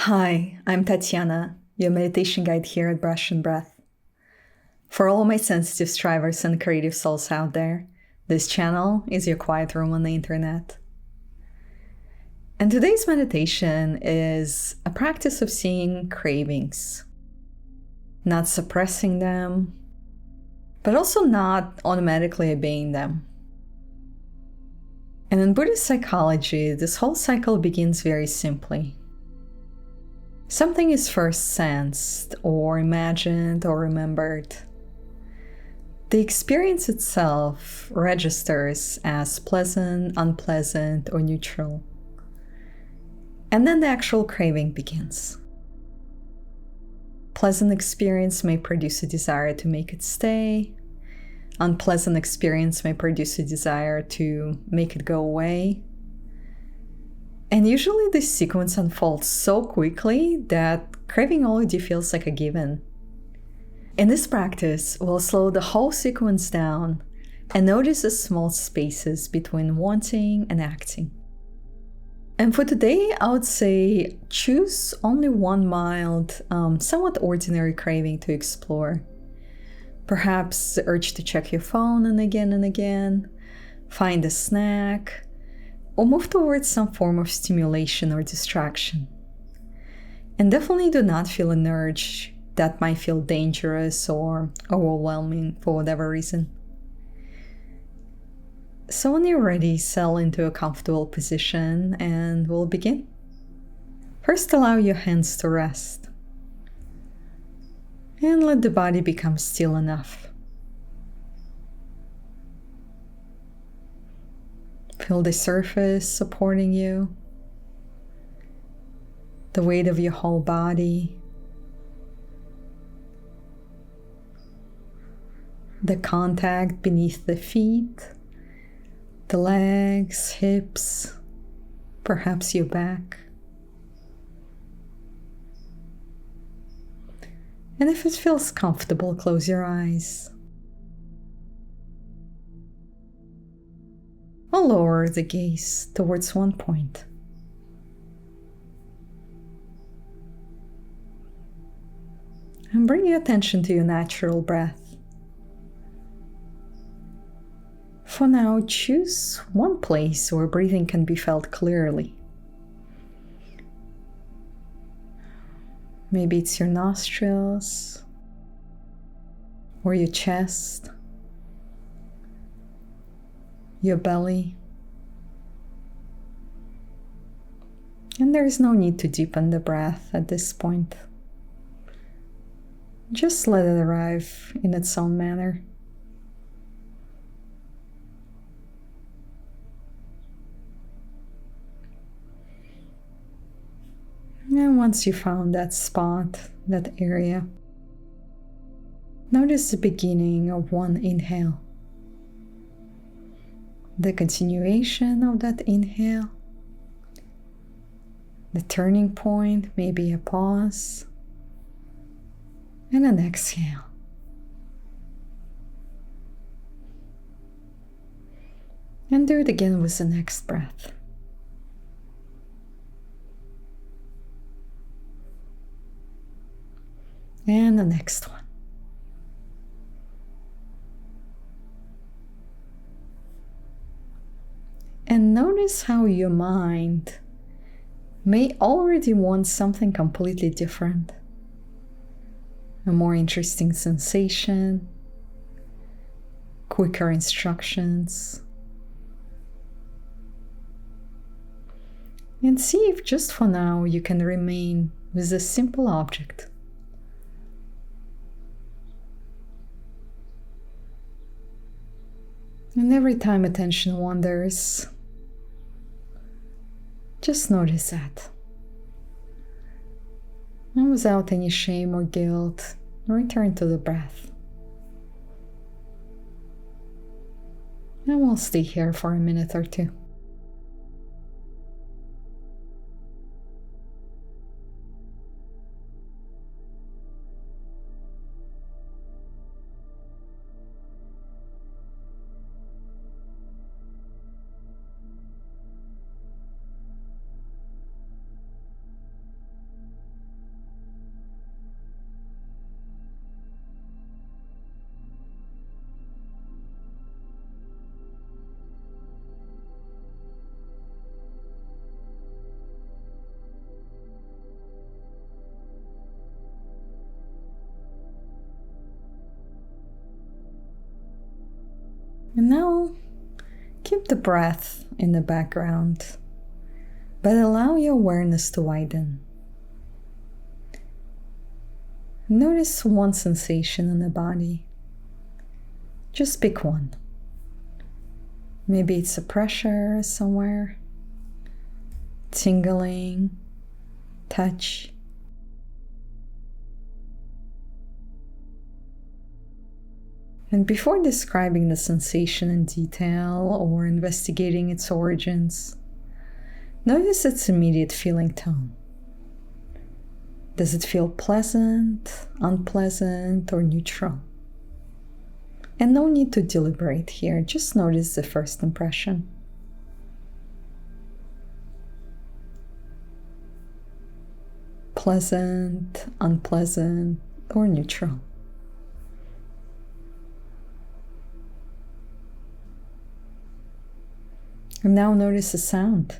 Hi, I'm Tatiana, your meditation guide here at Brush and Breath. For all my sensitive strivers and creative souls out there, this channel is your quiet room on the internet. And today's meditation is a practice of seeing cravings, not suppressing them, but also not automatically obeying them. And in Buddhist psychology, this whole cycle begins very simply. Something is first sensed, or imagined, or remembered. The experience itself registers as pleasant, unpleasant, or neutral. And then the actual craving begins. Pleasant experience may produce a desire to make it stay. Unpleasant experience may produce a desire to make it go away. And usually this sequence unfolds so quickly that craving already feels like a given. In this practice, we'll slow the whole sequence down and notice the small spaces between wanting and acting. And for today, I would say choose only one mild, somewhat ordinary craving to explore. Perhaps the urge to check your phone and again, find a snack, or move towards some form of stimulation or distraction. And definitely do not feel an urge that might feel dangerous or overwhelming for whatever reason. So when you're ready, settle into a comfortable position and we'll begin. First, allow your hands to rest. And let the body become still enough. Feel the surface supporting you, the weight of your whole body, the contact beneath the feet, the legs, hips, perhaps your back. And if it feels comfortable, close your eyes. Or lower the gaze towards one point. And bring your attention to your natural breath. For now, choose one place where breathing can be felt clearly. Maybe it's your nostrils, or your chest, your belly. And there is no need to deepen the breath at this point. Just let it arrive in its own manner. And once you found that spot, that area, notice the beginning of one inhale, the continuation of that inhale, the turning point, maybe a pause, and an exhale. And do it again with the next breath. And the next one. And notice how your mind may already want something completely different. A more interesting sensation, quicker instructions. And see if just for now you can remain with a simple object. And every time attention wanders, just notice that. And without any shame or guilt, return to the breath. And we'll stay here for a minute or two. And now keep the breath in the background, but allow your awareness to widen. Notice one sensation in the body. Just pick one. Maybe it's a pressure somewhere, tingling, touch. And before describing the sensation in detail or investigating its origins, notice its immediate feeling tone. Does it feel pleasant, unpleasant, or neutral? And no need to deliberate here, just notice the first impression. Pleasant, unpleasant, or neutral. And now notice the sound.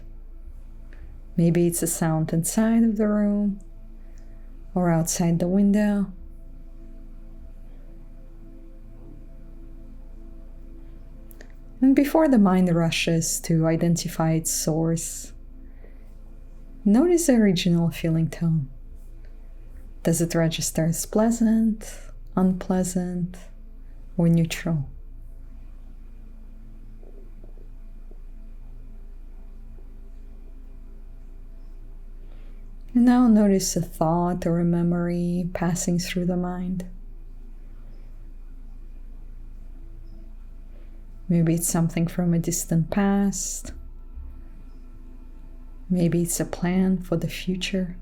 Maybe it's a sound inside of the room or outside the window. And before the mind rushes to identify its source, notice the original feeling tone. Does it register as pleasant, unpleasant, or neutral? And now notice a thought or a memory passing through the mind. Maybe it's something from a distant past. Maybe it's a plan for the future.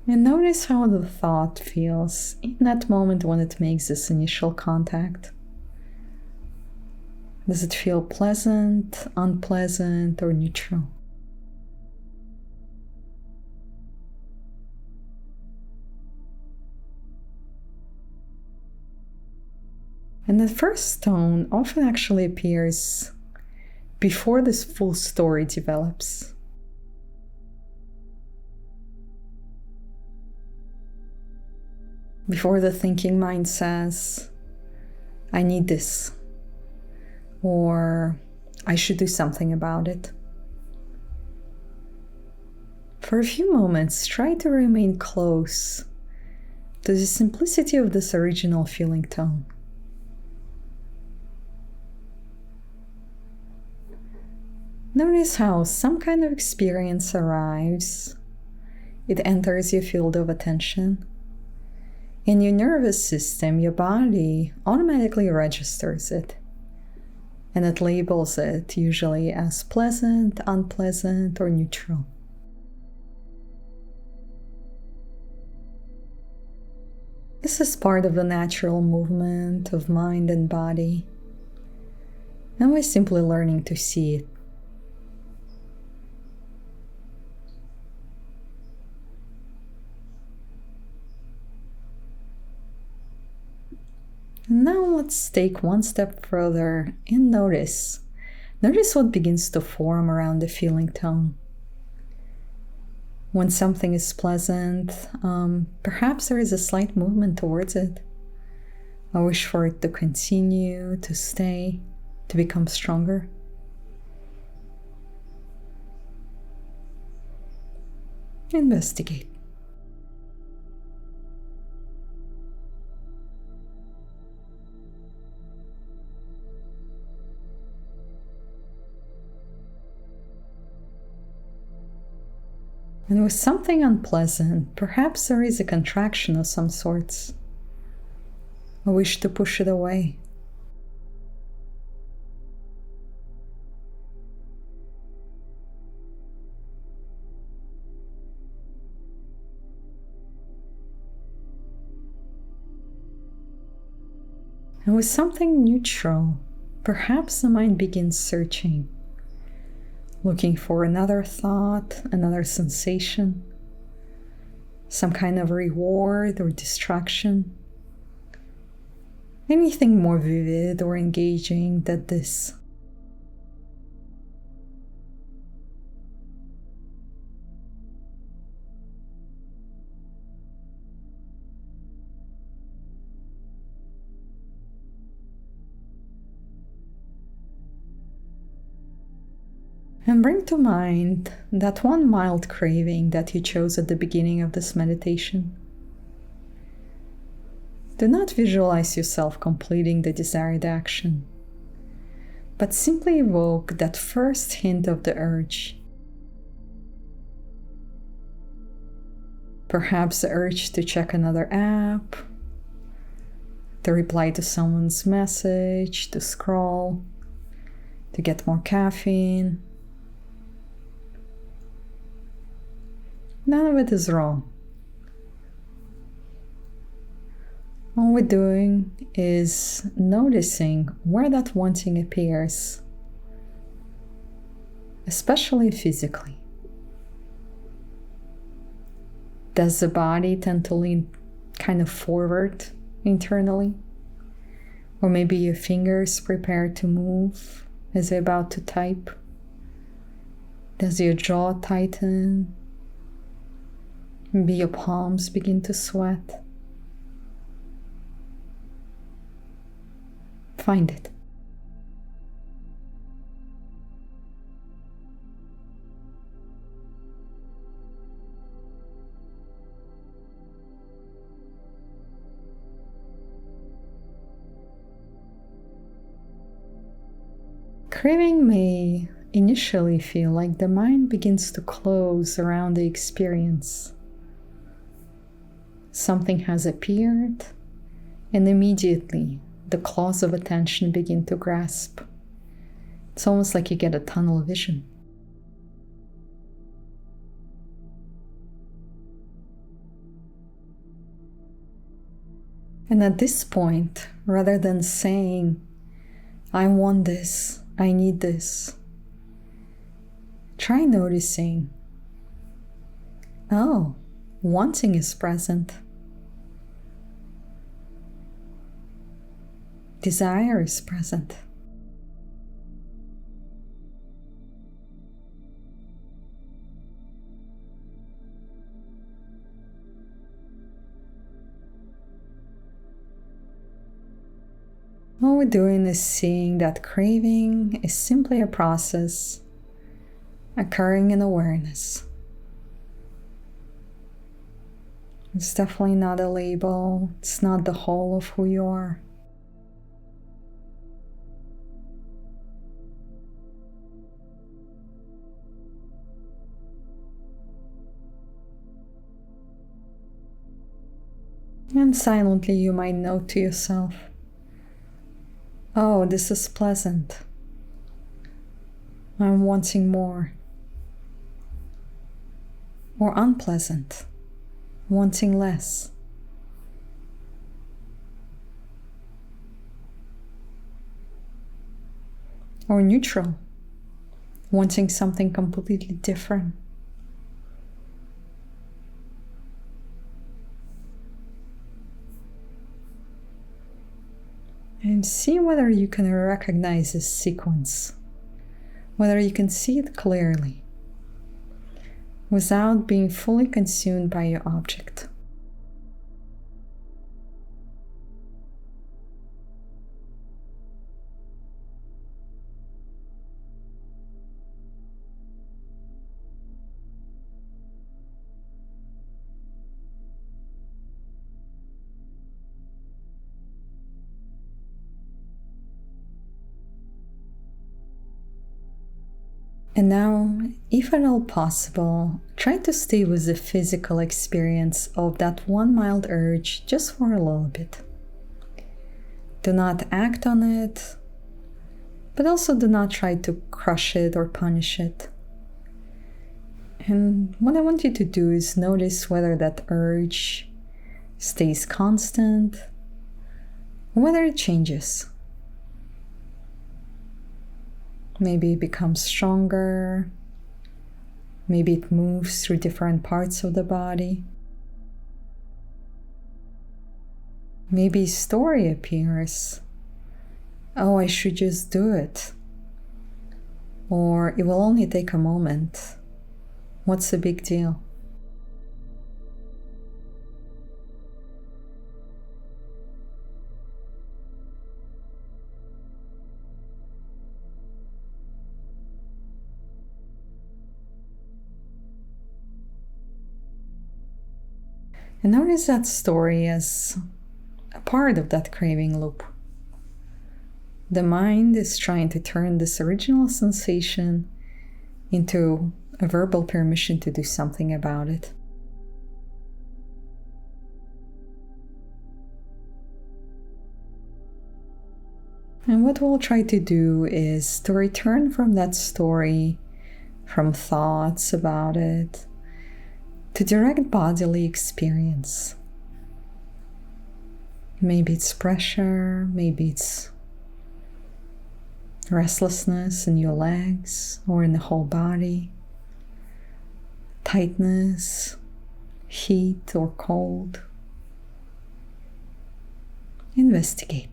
And notice how the thought feels in that moment when it makes this initial contact. Does it feel pleasant, unpleasant, or neutral? And the first tone often actually appears before this full story develops. Before the thinking mind says, I need this, or I should do something about it. For a few moments, try to remain close to the simplicity of this original feeling tone. Notice how some kind of experience arrives, it enters your field of attention, and your nervous system, your body, automatically registers it. And it labels it usually as pleasant, unpleasant, or neutral. This is part of the natural movement of mind and body, and we're simply learning to see it. Now let's take one step further and notice. Notice what begins to form around the feeling tone. When something is pleasant, perhaps there is a slight movement towards it. A wish for it to continue, to stay, to become stronger. Investigate. And with something unpleasant, perhaps there is a contraction of some sorts, a wish to push it away. And with something neutral, perhaps the mind begins searching, looking for another thought, another sensation, some kind of reward or distraction, anything more vivid or engaging than this. And bring to mind that one mild craving that you chose at the beginning of this meditation. Do not visualize yourself completing the desired action, but simply evoke that first hint of the urge. Perhaps the urge to check another app, to reply to someone's message, to scroll, to get more caffeine. None of it is wrong. All we're doing is noticing where that wanting appears, especially physically. Does the body tend to lean kind of forward internally? Or maybe your fingers prepare to move as you're about to type? Does your jaw tighten? Maybe your palms begin to sweat? Find it. Craving may initially feel like the mind begins to close around the experience. Something has appeared, and immediately the claws of attention begin to grasp. It's almost like you get a tunnel vision. And at this point, rather than saying, I want this, I need this, try noticing, oh, wanting is present. Desire is present. All we're doing is seeing that craving is simply a process occurring in awareness. It's definitely not a label. It's not the whole of who you are. And silently you might note to yourself, oh, this is pleasant. I'm wanting more. Or unpleasant, wanting less. Or neutral, wanting something completely different. And see whether you can recognize this sequence, whether you can see it clearly, without being fully consumed by your object. And now, if at all possible, try to stay with the physical experience of that one mild urge just for a little bit. Do not act on it, but also do not try to crush it or punish it. And what I want you to do is notice whether that urge stays constant or whether it changes. Maybe it becomes stronger. Maybe it moves through different parts of the body. Maybe a story appears. Oh, I should just do it. Or it will only take a moment. What's the big deal? And notice that story as a part of that craving loop. The mind is trying to turn this original sensation into a verbal permission to do something about it. And what we'll try to do is to return from that story, from thoughts about it, to direct bodily experience. Maybe it's pressure, maybe it's restlessness in your legs or in the whole body, tightness, heat or cold. Investigate.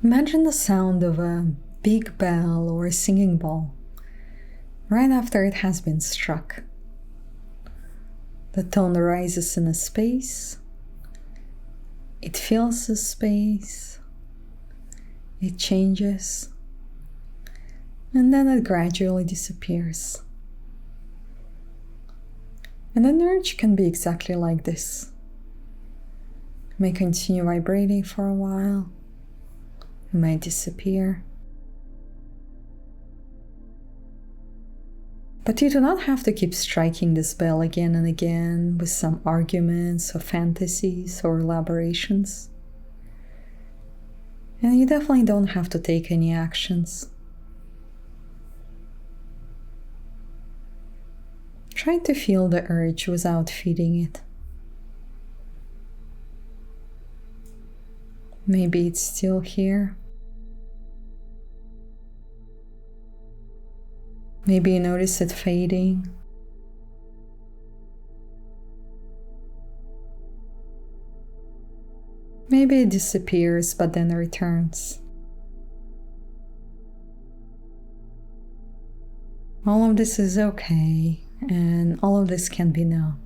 Imagine the sound of a big bell or a singing bowl right after it has been struck. The tone rises in a space, it fills the space, it changes, and then it gradually disappears. And an urge can be exactly like this. It may continue vibrating for a while, it might disappear. But you do not have to keep striking this bell again and again with some arguments or fantasies or elaborations. And you definitely don't have to take any actions. Try to feel the urge without feeding it. Maybe it's still here. Maybe you notice it fading. Maybe it disappears but then returns. All of this is okay, and all of this can be known.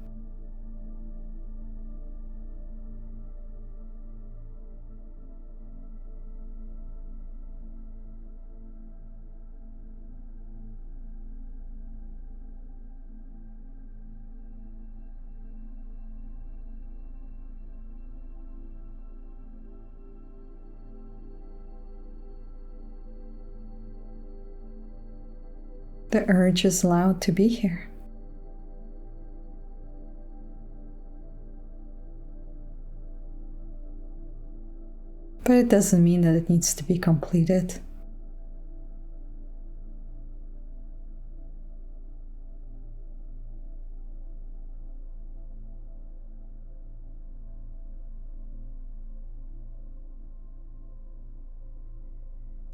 The urge is allowed to be here. But it doesn't mean that it needs to be completed.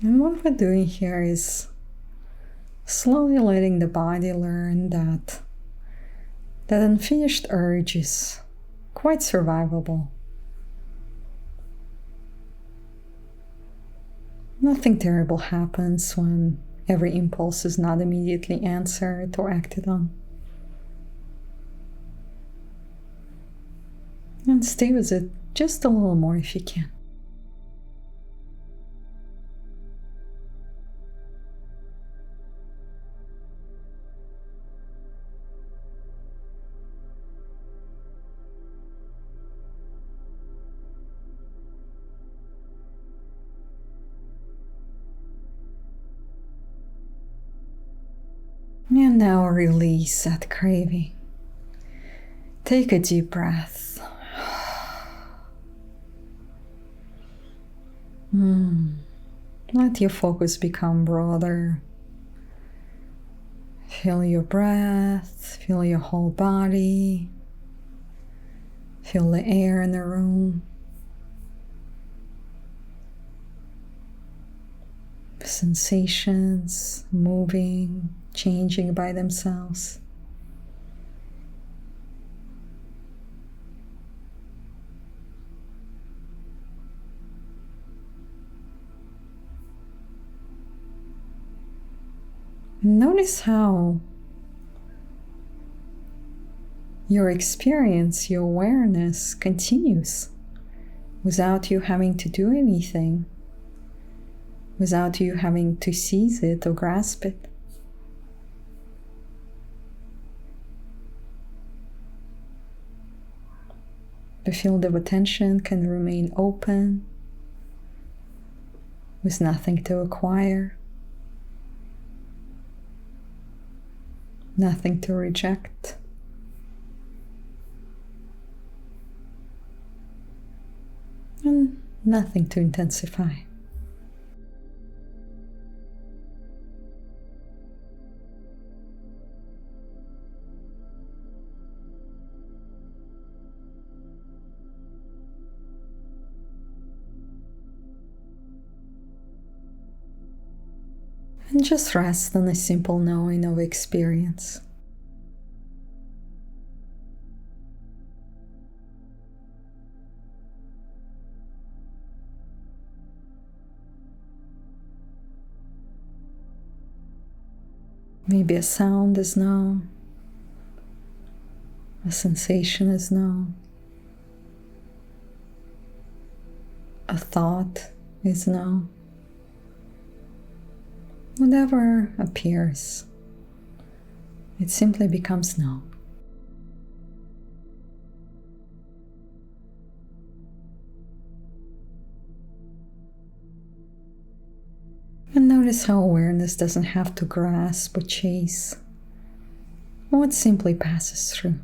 And what we're doing here is slowly letting the body learn that unfinished urge is quite survivable. Nothing terrible happens when every impulse is not immediately answered or acted on. And stay with it just a little more if you can. And now release that craving. Take a deep breath. Let your focus become broader. Feel your breath, feel your whole body, feel the air in the room. Sensations moving, changing by themselves. Notice how your experience, your awareness continues without you having to do anything, without you having to seize it or grasp it. The field of attention can remain open, with nothing to acquire, nothing to reject. And nothing to intensify. And just rest on a simple knowing of experience. Maybe a sound is known, a sensation is known, a thought is known. Whatever appears, it simply becomes known. And notice how awareness doesn't have to grasp or chase what simply passes through.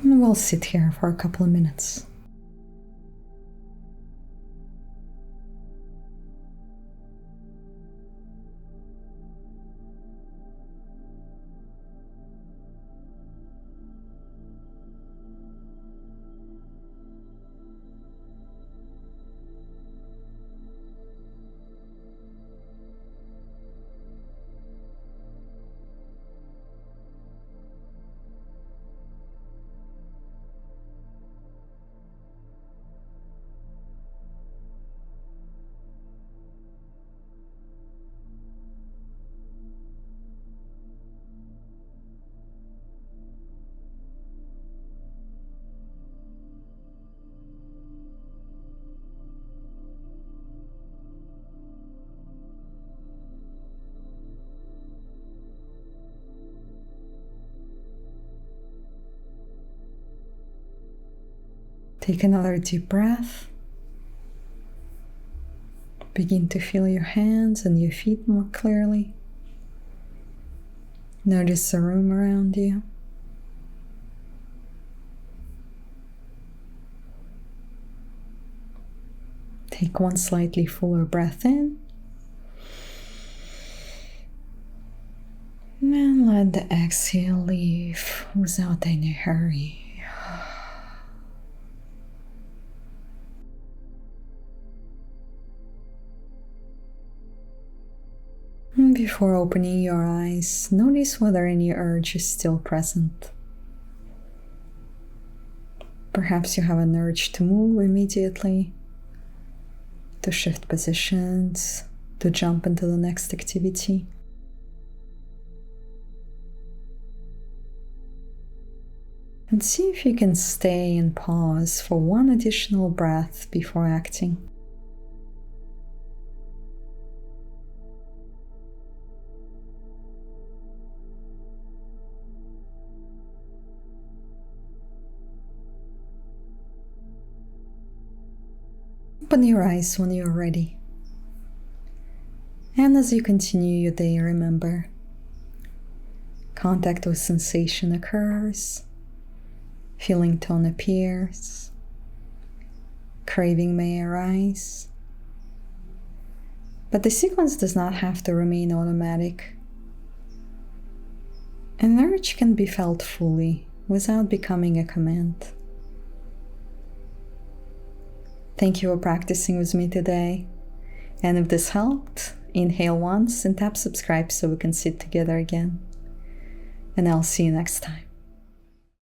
And we'll sit here for a couple of minutes. Take another deep breath. Begin to feel your hands and your feet more clearly. Notice the room around you. Take one slightly fuller breath in. And let the exhale leave without any hurry. Before opening your eyes, notice whether any urge is still present. Perhaps you have an urge to move immediately, to shift positions, to jump into the next activity. And see if you can stay and pause for one additional breath before acting. Open your eyes when you're ready. And as you continue your day, remember, contact with sensation occurs, feeling tone appears, craving may arise, but the sequence does not have to remain automatic. An urge can be felt fully without becoming a command. Thank you for practicing with me today. And if this helped, inhale once and tap subscribe so we can sit together again. And I'll see you next time.